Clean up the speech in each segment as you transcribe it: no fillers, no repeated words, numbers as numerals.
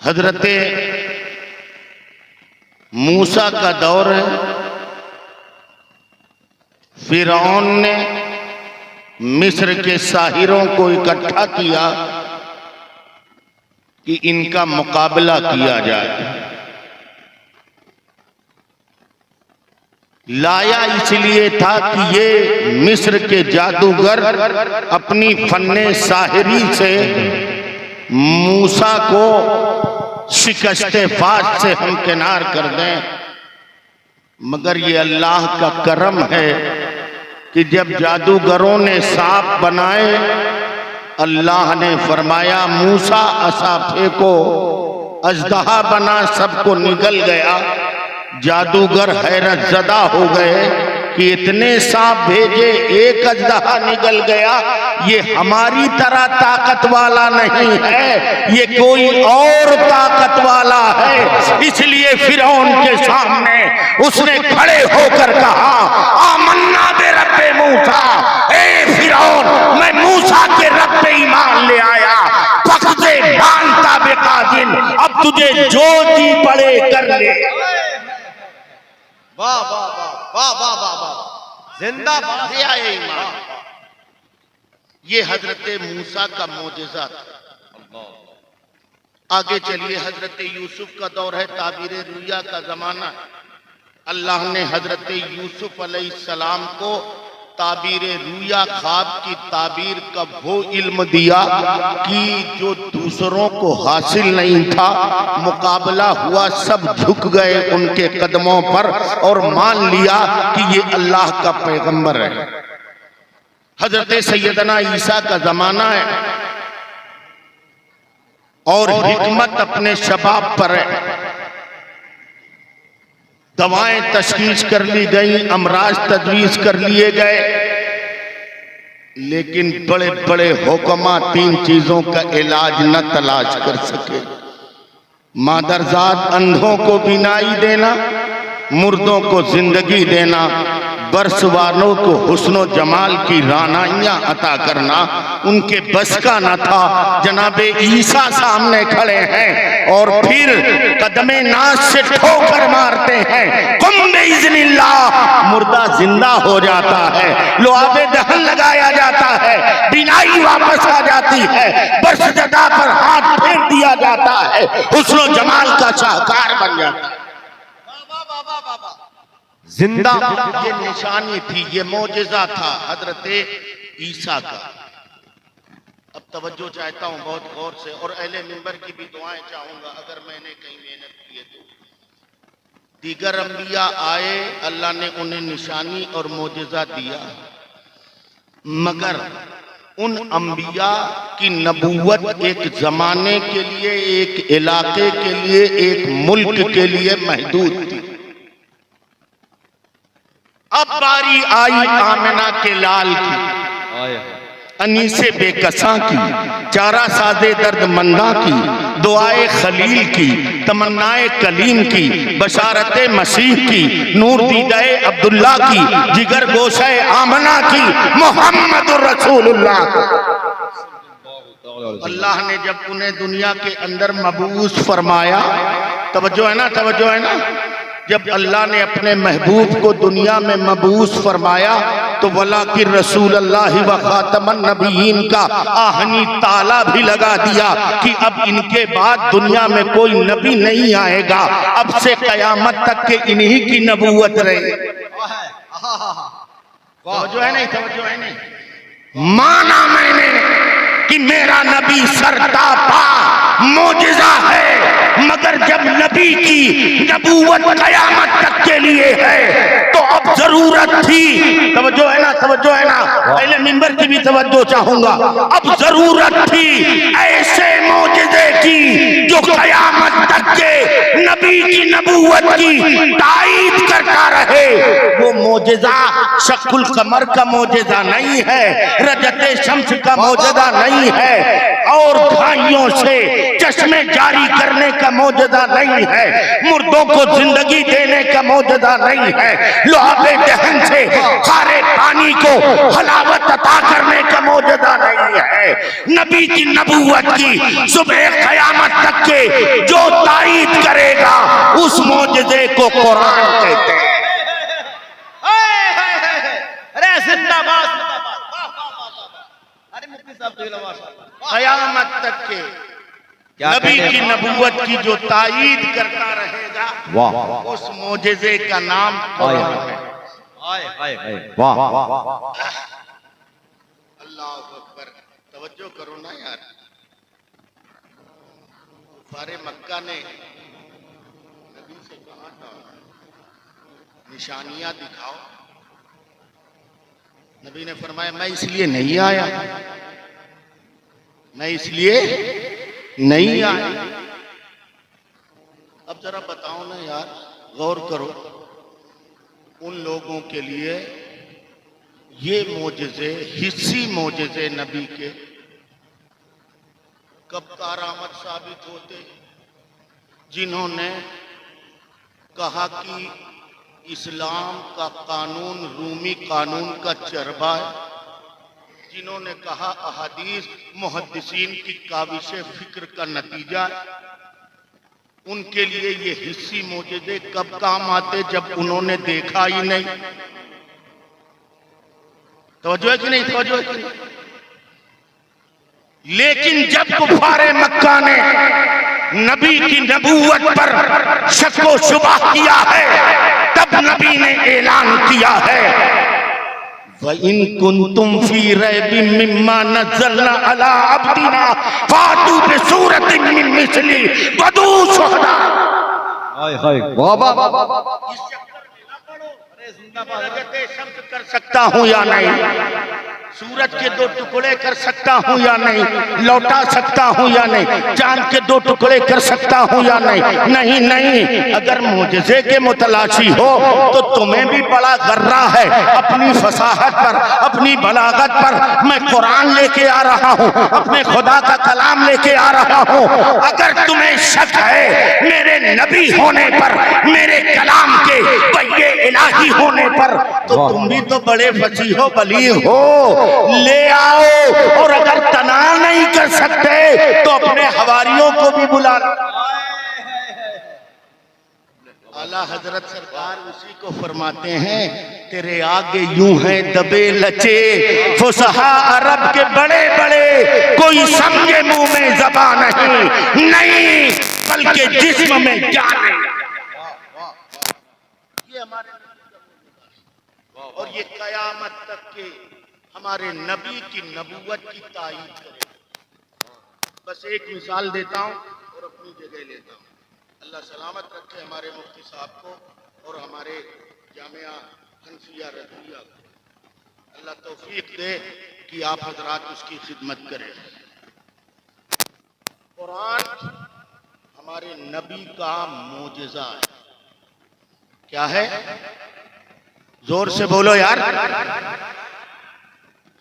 حضرت موسیٰ کا دور ہے. فرعون نے مصر کے ساحروں کو اکٹھا کیا کہ ان کا مقابلہ کیا جائے. لایا اس لیے تھا کہ یہ مصر کے جادوگر اپنی فن ساحری سے موسیٰ کو شکست فاش سے ہمکنار کر دیں. مگر یہ اللہ کا کرم ہے کہ جب جادوگروں نے سانپ بنائے، اللہ نے فرمایا موسیٰ عصا پھینکو. اژدہا بنا، سب کو نگل گیا. جادوگر حیرت زدہ ہو گئے کہ اتنے سانپ بھیجے، ایک اژدہا نگل گیا. یہ ہماری طرح طاقت والا نہیں ہے، یہ کوئی اور طاقت والا ہے. اس لیے فرعون کے سامنے اس نے کھڑے ہو کر کہا آمنا برب موسیٰ. اے فرعون، میں موسیٰ کے رب پہ ایمان لے آیا. فقدے مانتا بقادن، اب تجھے جو جی پڑے کر لے. واہ واہ واہ واہ واہ واہ واہ، زندہ باد ایمان. یہ حضرت موسیٰ کا معجزہ تھا. آگے چلیے، حضرت یوسف کا دور ہے، تعبیر رؤیا کا زمانہ ہے. اللہ نے حضرت یوسف علیہ السلام کو تعبیر رؤیا، خواب کی تعبیر کا وہ علم دیا کہ جو دوسروں کو حاصل نہیں تھا. مقابلہ ہوا، سب جھک گئے ان کے قدموں پر اور مان لیا کہ یہ اللہ کا پیغمبر ہے. حضرت سیدنا عیسیٰ کا زمانہ ہے اور حکمت اپنے شباب پر ہے. دوائیں تشخیص کر لی گئیں، امراض تجویز کر لیے گئے، لیکن بڑے بڑے حکماں تین چیزوں کا علاج نہ تلاش کر سکے. مادرزاد اندھوں کو بینائی دینا، مردوں کو زندگی دینا، برس والوں کو حسن و جمال کی رانائیاں عطا کرنا ان کے بس کا نہ تھا. جناب عیسیٰ سامنے کھڑے ہیں اور پھر قدم ناز سے ٹھوکر مارتے ہیں. قم بإذن اللہ، مردہ زندہ ہو جاتا ہے، لعاب دہن لگایا جاتا ہے، بینائی واپس آ جاتی ہے، برس جدا پر ہاتھ پھیر دیا جاتا ہے، حسن و جمال کا شاہکار بن جاتا ہے. زندہ یہ نشانی تھی، یہ معجزہ تھا حضرت عیسیٰ کا. اب توجہ چاہتا ہوں بہت غور سے، اور اہل منبر کی بھی دعائیں چاہوں گا اگر میں نے کہیں محنت کی ہے تو. دیگر انبیاء آئے، اللہ نے انہیں نشانی اور معجزہ دیا، مگر ان انبیاء کی نبوت ایک زمانے کے لیے، ایک علاقے کے لیے، ایک ملک کے لیے محدود تھی. اب باری آئی آمنہ کے لال کی، انیس بے کساں کی، چارہ ساز درد منداں کی، دعائے خلیل کی، تمنائے کلیم کی، بشارت مسیح کی، نور دیدہ عبداللہ کی، جگر گوشہ آمنہ کی، محمد الرسول اللہ. اللہ نے جب انہیں دنیا کے اندر مبعوث فرمایا، توجہ ہے نا، توجہ ہے نا، جب اللہ نے اپنے محبوب کو دنیا میں مبعوث فرمایا تو وَلَٰكِن رسول اللہ و خاتم النبیین کا آہنی تالا بھی لگا دیا کہ اب ان کے بعد دنیا میں کوئی نبی نہیں آئے گا، اب سے قیامت تک کہ انہی کی نبوت رہے. توجہ ہے نہیں، توجہ ہے نہیں. مانا میں نے کہ میرا نبی سرتاپا معجزہ ہے، مگر جب نبی کی نبوت قیامت تک کے لیے ہے تو اب ضرورت تھی، توجہ ہے نا، توجہ ہے نا، اہل منبر کی بھی توجہ چاہوں گا، اب ضرورت تھی ایسے معجزے کی جو قیامت تک کے نبی کی نبوت کی تائید کرتا رہے. وہ معجزہ شق القمر کا معجزہ نہیں ہے، رجت شمس کا معجزہ نہیں ہے، اور گھائیوں سے چشمے جاری کرنے کا معجزہ نہیں ہے، مردوں کو زندگی دینے کا معجزہ نہیں ہے، لعاب دہن سے خارے پانی کو حلاوت عطا کرنے کا معجزہ نہیں ہے. ہے نبی کی نبوت کی صبح قیامت تک کے جو تائید کرے گا اس معجزے کو قرآن کہتے ہیں۔ ارے زندہ باد، ارے مفتی صاحب تو ماشاءاللہ قیامت تک کے نبی کی نبوت کی جو تائید کرتا رہے گا اس معجزے کا نام قرآن ہے۔ واہ اللہ اکبر، توجہ کرو نا یار۔ کفار مکہ نے نبی سے کہا تھا نشانیاں دکھاؤ، نبی نے فرمایا میں اس لیے نہیں آیا، میں اس لیے نہیں آیا۔ اب ذرا بتاؤ نا یار، غور کرو، ان لوگوں کے لیے یہ معجزے، حصی معجزے نبی کے کب کارآمد ثابت ہوتے؟ جنہوں نے کہا کہ اسلام کا قانون رومی قانون کا چربا ہے، جنہوں نے کہا احادیث محدثین کی کاوش فکر کا نتیجہ ہے، ان کے لیے یہ حصی معجزے کب کام آتے؟ جب انہوں نے دیکھا ہی نہیں۔ توجہ ہے کہ نہیں؟ توجہ ہے کہ نہیں؟ لیکن جب کفار مکہ نے نبی کی نبوت پر شک و شبہ کیا ہے تب نبی نے اعلان کیا ہے وَإِن كُنتُمْ فِي رَيْبٍ مِّمَّا نَزَّلْنَا عَلَىٰ عَبْدِنَا فَأْتُوا بِسُورَةٍ مِّن مِّثْلِهِ وَادْعُوا شُهَدَاءَکُم۔ شمس کر سکتا ہوں یا نہیں، سورج کے 2 ٹکڑے کر سکتا ہوں یا نہیں، لوٹا سکتا ہوں یا نہیں، چاند کے 2 ٹکڑے کر سکتا ہوں یا نہیں، نہیں، اگر معجزے کے متلاشی ہو تو تمہیں بھی بڑا غرہ ہے اپنی فصاحت پر، اپنی بلاغت پر۔ میں قرآن لے کے آ رہا ہوں، اپنے خدا کا کلام لے کے آ رہا ہوں، اگر تمہیں شک ہے میرے نبی ہونے پر، میرے کلام کے وحی الہی ہونے پر، تو تم بھی تو بڑے فصیح و بلیغ ہو، لے آؤ۔ اور اگر تنا نہیں کر سکتے تو اپنے حواریوں کو بھی بلا لو۔ اعلیٰ حضرت سرکار اسی کو فرماتے ہیں تیرے آگے یوں ہیں دبے لچے فصحاء عرب کے بڑے بڑے، کوئی سمجھے منہ میں زبان نہیں بلکہ جسم میں جان ہے۔ یہ ہمارے اور یہ قیامت تک کے ہمارے نبی کی نبوت کی تائید کرے۔ بس ایک مثال دیتا ہوں اور اپنی جگہ لیتا ہوں۔ اللہ سلامت رکھے ہمارے مفتی صاحب کو اور ہمارے جامعہ حنفیہ رضویہ کو، اللہ توفیق دے کہ آپ حضرات اس کی خدمت کریں۔ قرآن ہمارے نبی کا معجزہ ہے۔ کیا ہے؟ زور سے بولو یار۔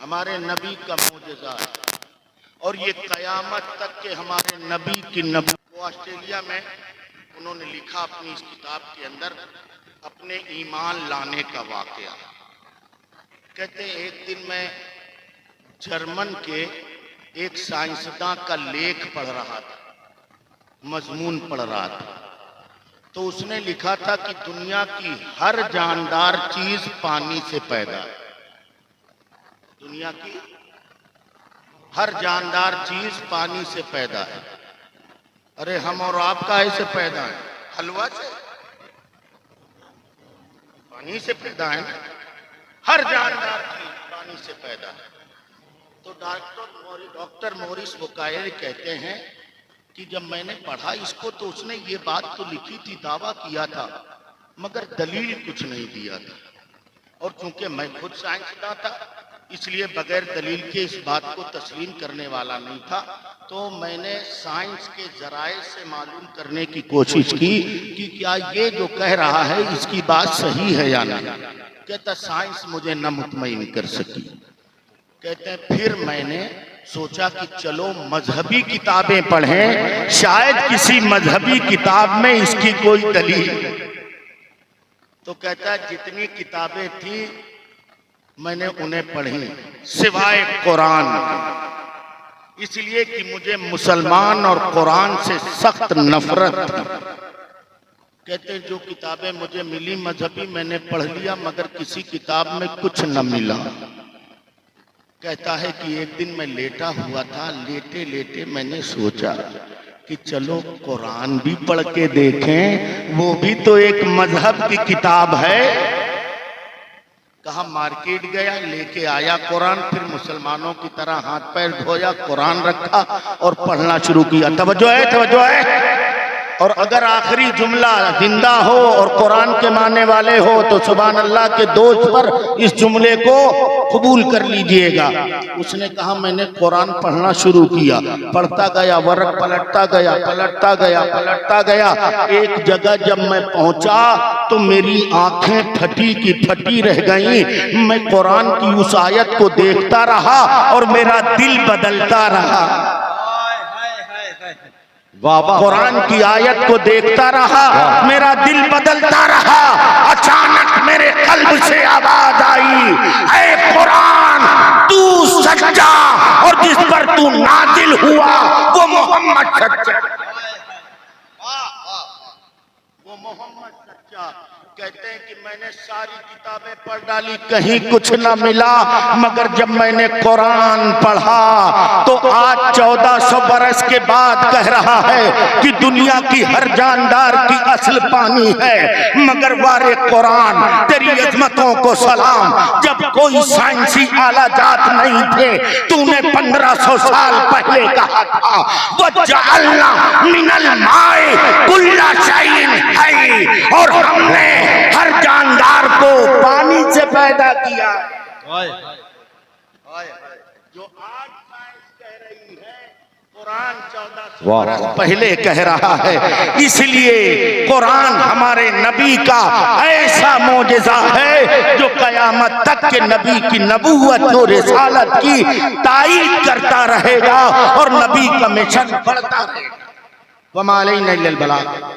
ہمارے نبی کا معجزہ ہے اور یہ قیامت تک کے ہمارے نبی کی نبوت۔ وہ آسٹریلیا میں انہوں نے لکھا اپنی اس کتاب کے اندر اپنے ایمان لانے کا واقعہ۔ کہتے ہیں ایک دن میں جرمن کے ایک سائنسداں کا لیکھ پڑھ رہا تھا، مضمون پڑھ رہا تھا، تو اس نے لکھا تھا کہ دنیا کی ہر جاندار چیز پانی سے پیدا ہے۔ دنیا کی ہر جاندار چیز پانی سے پیدا ہے۔ ارے ہم اور آپ کا ایسے پیدا ہے؟ حلوہ سے؟ پانی سے پیدا ہے نا؟ ہر جاندار چیز پانی سے پیدا ہے۔ تو ڈاکٹر موریس بکائر کہتے ہیں کہ جب میں نے پڑھا اس کو تو اس نے یہ بات تو لکھی تھی، دعویٰ کیا تھا، مگر دلیل کچھ نہیں دیا تھا، اور چونکہ میں خود سائنسداں تھا اس لیے بغیر دلیل کے اس بات کو تسلیم کرنے والا نہیں تھا، تو میں نے سائنس کے ذرائع سے معلوم کرنے کی کوشش کی کہ کیا یہ جو کہہ رہا ہے اس کی بات صحیح ہے یا نہیں۔ کہتا سائنس مجھے نہ مطمئن کر سکی۔ کہتے ہیں پھر میں نے سوچا کہ چلو مذہبی کتابیں پڑھیں، شاید کسی مذہبی کتاب میں اس کی کوئی دلیل۔ تو کہتا ہے جتنی کتابیں تھیں میں نے انہیں پڑھی سوائے قرآن۔ اس لیے کہ مجھے مسلمان اور قرآن سے سخت نفرت تھی۔ کہتے ہیں جو کتابیں مجھے ملی مذہبی میں نے پڑھ لیا مگر کسی کتاب میں کچھ نہ ملا۔ کہتا ہے کہ ایک دن میں لیٹا ہوا تھا، لیٹے لیٹے میں نے سوچا کہ چلو قرآن بھی پڑھ کے دیکھیں، وہ بھی تو ایک مذہب کی کتاب ہے۔ کہا مارکیٹ گیا، لے کے آیا قرآن، پھر مسلمانوں کی طرح ہاتھ پیر دھویا، قرآن رکھا اور پڑھنا شروع کیا۔ توجہ ہے، توجہ ہے۔ اور اگر آخری جملہ زندہ ہو اور قرآن کے ماننے والے ہو تو سبحان اللہ کے دوست پر اس جملے کو قبول کر لیجئے گا۔ اس نے کہا میں نے قرآن پڑھنا شروع کیا، پڑھتا گیا، ورق پلٹتا گیا، پلٹتا گیا، پلٹتا گیا۔ ایک جگہ جب میں پہنچا تو میری آنکھیں پھٹی کی پھٹی رہ گئیں۔ میں قرآن کی اس آیت کو دیکھتا رہا اور میرا دل بدلتا رہا۔ قرآن کی آیت کو دیکھتا رہا، میرا دل بدلتا رہا۔ اچانک میرے قلب سے آواز آئی، اے قرآن تو سچا اور جس پر تو نازل ہوا وہ محمد سچا، وہ محمد سچا۔ کہتے ہیں کہ میں نے ساری کتابیں پڑھ ڈالی، کہیں کچھ نہ ملا، مگر جب میں نے قرآن پڑھا تو آج 1400 برس کے بعد کہہ رہا ہے کہ دنیا کی ہر جاندار کی اصل پانی ہے، مگر وارے قرآن تیری عظمتوں کو سلام، جب کوئی سائنسی آلہ جات نہیں تھے تو نے 1500 سال پہلے کہا تھا وَجَعَلْنَا مِنَ الْمَاءِ كُلَّ شَيْءٍ حَيٍّ، اور ہم نے ہر جاندار کو پانی سے پیدا کیا۔ جو آج سائنس کہہ رہی ہے قرآن 1400 برس پہلے کہہ رہا ہے۔ اس لیے قرآن ہمارے نبی کا ایسا معجزہ ہے جو قیامت تک کے نبی کی نبوت و رسالت کی تائید کرتا رہے گا اور نبی کا مشن بڑھتا رہے گا۔ وَمَا عَلَيْنَا إِلَّا الْبَلَاغُ۔